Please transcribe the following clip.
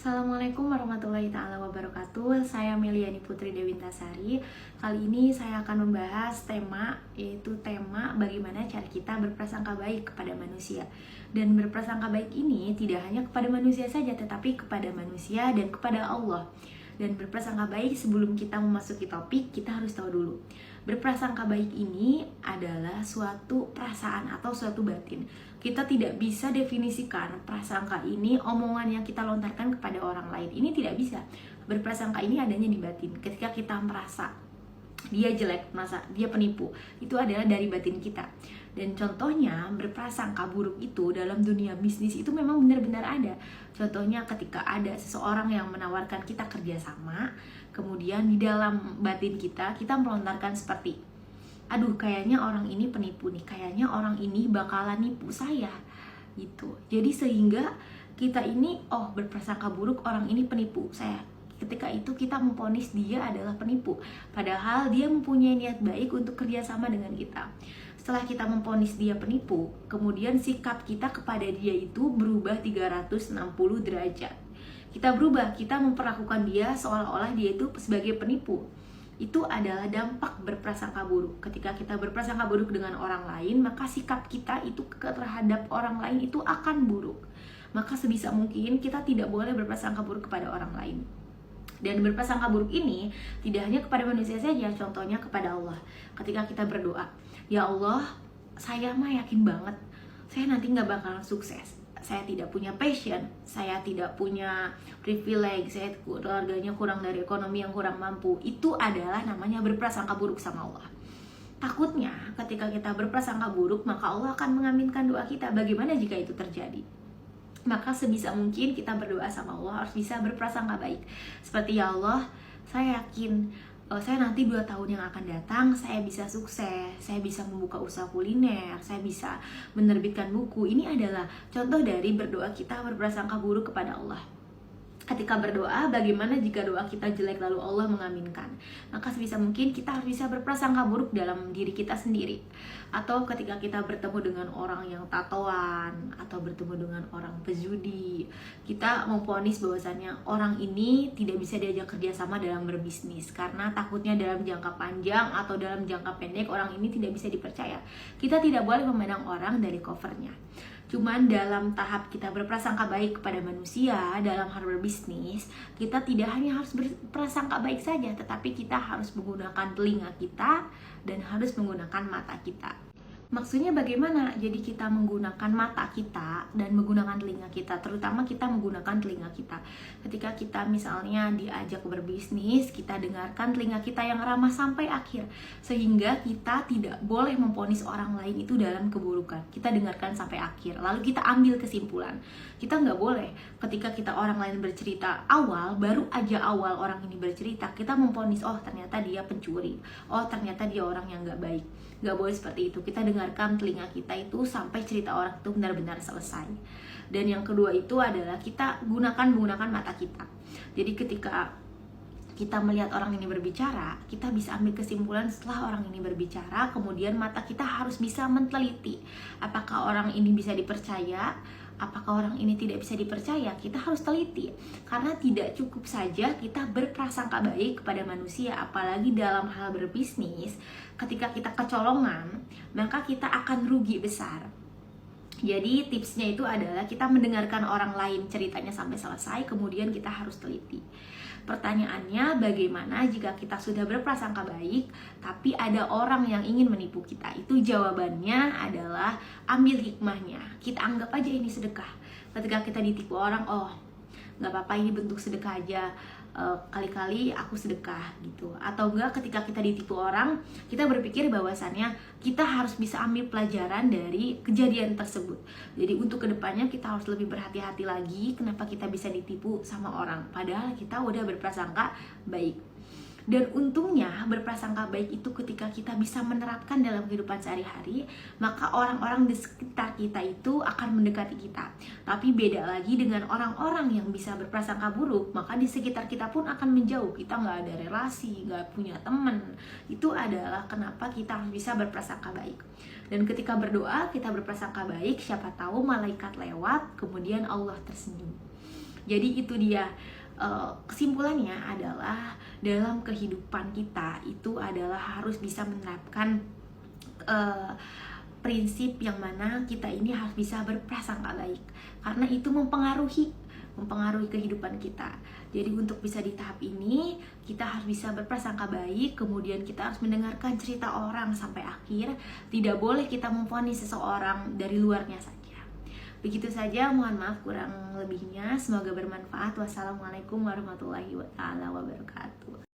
Assalamualaikum warahmatullahi ta'ala wabarakatuh. Saya Meliani Putri Dewintasari. Kali ini saya akan membahas tema, yaitu tema bagaimana cara kita berprasangka baik kepada manusia. Dan berprasangka baik ini tidak hanya kepada manusia saja, tetapi kepada manusia dan kepada Allah. Dan berprasangka baik, sebelum kita memasuki topik, kita harus tahu dulu, berprasangka baik ini adalah suatu perasaan atau suatu batin. Kita tidak bisa definisikan prasangka ini omongan yang kita lontarkan kepada orang lain. Ini tidak bisa. Berprasangka ini adanya di batin. Ketika kita merasa dia jelek, merasa dia penipu, itu adalah dari batin kita. Dan contohnya berprasangka buruk itu dalam dunia bisnis itu memang benar-benar ada. Contohnya ketika ada seseorang yang menawarkan kita kerjasama, kemudian di dalam batin kita melontarkan seperti, aduh kayaknya orang ini penipu nih, kayaknya orang ini bakalan nipu saya gitu. Jadi sehingga kita ini berprasangka buruk, orang ini penipu saya. Ketika itu kita memvonis dia adalah penipu, padahal dia mempunyai niat baik untuk kerjasama dengan kita. Setelah kita memvonis dia penipu, kemudian sikap kita kepada dia itu berubah 360 derajat. Kita berubah, kita memperlakukan dia seolah-olah dia itu sebagai penipu. Itu adalah dampak berprasangka buruk. Ketika kita berprasangka buruk dengan orang lain, maka sikap kita itu terhadap orang lain itu akan buruk. Maka sebisa mungkin kita tidak boleh berprasangka buruk kepada orang lain. Dan berprasangka buruk ini tidak hanya kepada manusia saja, contohnya kepada Allah. Ketika kita berdoa, ya Allah, saya mah yakin banget saya nanti gak bakalan sukses, saya tidak punya passion, saya tidak punya privilege, saya keluarganya kurang dari ekonomi yang kurang mampu. Itu adalah namanya berprasangka buruk sama Allah. Takutnya ketika kita berprasangka buruk, maka Allah akan mengaminkan doa kita. Bagaimana jika itu terjadi? Maka sebisa mungkin kita berdoa sama Allah harus bisa berprasangka baik. Seperti, ya Allah, saya yakin saya nanti 2 tahun yang akan datang saya bisa sukses, saya bisa membuka usaha kuliner, saya bisa menerbitkan buku. Ini adalah contoh dari berdoa kita berprasangka buruk kepada Allah. Ketika berdoa, bagaimana jika doa kita jelek lalu Allah mengaminkan? Maka sebisa mungkin kita harus bisa berprasangka buruk dalam diri kita sendiri. Atau ketika kita bertemu dengan orang yang tatoan, atau bertemu dengan orang pejudi, kita memvonis bahwasannya orang ini tidak bisa diajak kerjasama dalam berbisnis, karena takutnya dalam jangka panjang atau dalam jangka pendek orang ini tidak bisa dipercaya. Kita tidak boleh memandang orang dari covernya. Cuman dalam tahap kita berprasangka baik kepada manusia dalam hal berbisnis, kita tidak hanya harus berprasangka baik saja, tetapi kita harus menggunakan telinga kita dan harus menggunakan mata kita. Maksudnya bagaimana? Jadi kita menggunakan mata kita dan menggunakan telinga kita, terutama kita menggunakan telinga kita. Ketika kita misalnya diajak berbisnis, kita dengarkan telinga kita yang ramah sampai akhir, sehingga kita tidak boleh memvonis orang lain itu dalam keburukan. Kita dengarkan sampai akhir, lalu kita ambil kesimpulan. Kita nggak boleh ketika kita orang lain bercerita awal, baru aja awal orang ini bercerita, kita memvonis, oh ternyata dia pencuri, oh ternyata dia orang yang nggak baik. Nggak boleh seperti itu. Kita dengarkan telinga kita itu sampai cerita orang itu benar-benar selesai. Dan yang kedua itu adalah kita menggunakan mata kita. Jadi ketika kita melihat orang ini berbicara, kita bisa ambil kesimpulan setelah orang ini berbicara. Kemudian mata kita harus bisa meneliti apakah orang ini bisa dipercaya, apakah orang ini tidak bisa dipercaya. Kita harus teliti, karena tidak cukup saja kita berprasangka baik kepada manusia, apalagi dalam hal berbisnis. Ketika kita kecolongan, maka kita akan rugi besar. Jadi tipsnya itu adalah kita mendengarkan orang lain ceritanya sampai selesai, kemudian kita harus teliti. Pertanyaannya, bagaimana jika kita sudah berprasangka baik tapi ada orang yang ingin menipu kita? Itu jawabannya adalah ambil hikmahnya. Kita anggap aja ini sedekah. Ketika kita ditipu orang, nggak apa-apa, ini bentuk sedekah aja, kali-kali aku sedekah gitu. Atau enggak, ketika kita ditipu orang, kita berpikir bahwasannya kita harus bisa ambil pelajaran dari kejadian tersebut. Jadi untuk kedepannya kita harus lebih berhati-hati lagi kenapa kita bisa ditipu sama orang, padahal kita udah berprasangka baik. Dan untungnya berprasangka baik itu ketika kita bisa menerapkan dalam kehidupan sehari-hari, maka orang-orang di sekitar kita itu akan mendekati kita. Tapi beda lagi dengan orang-orang yang bisa berprasangka buruk, maka di sekitar kita pun akan menjauh. Kita nggak ada relasi, nggak punya teman. Itu adalah kenapa kita harus bisa berprasangka baik. Dan ketika berdoa, kita berprasangka baik, siapa tahu malaikat lewat, kemudian Allah tersenyum. Jadi itu dia, kesimpulannya adalah dalam kehidupan kita itu adalah harus bisa menerapkan prinsip yang mana kita ini harus bisa berprasangka baik, karena itu mempengaruhi kehidupan kita. Jadi untuk bisa di tahap ini kita harus bisa berprasangka baik, kemudian kita harus mendengarkan cerita orang sampai akhir. Tidak boleh kita memvonis seseorang dari luarnya saja. Begitu saja, mohon maaf kurang lebihnya, semoga bermanfaat. Wassalamualaikum warahmatullahi wabarakatuh.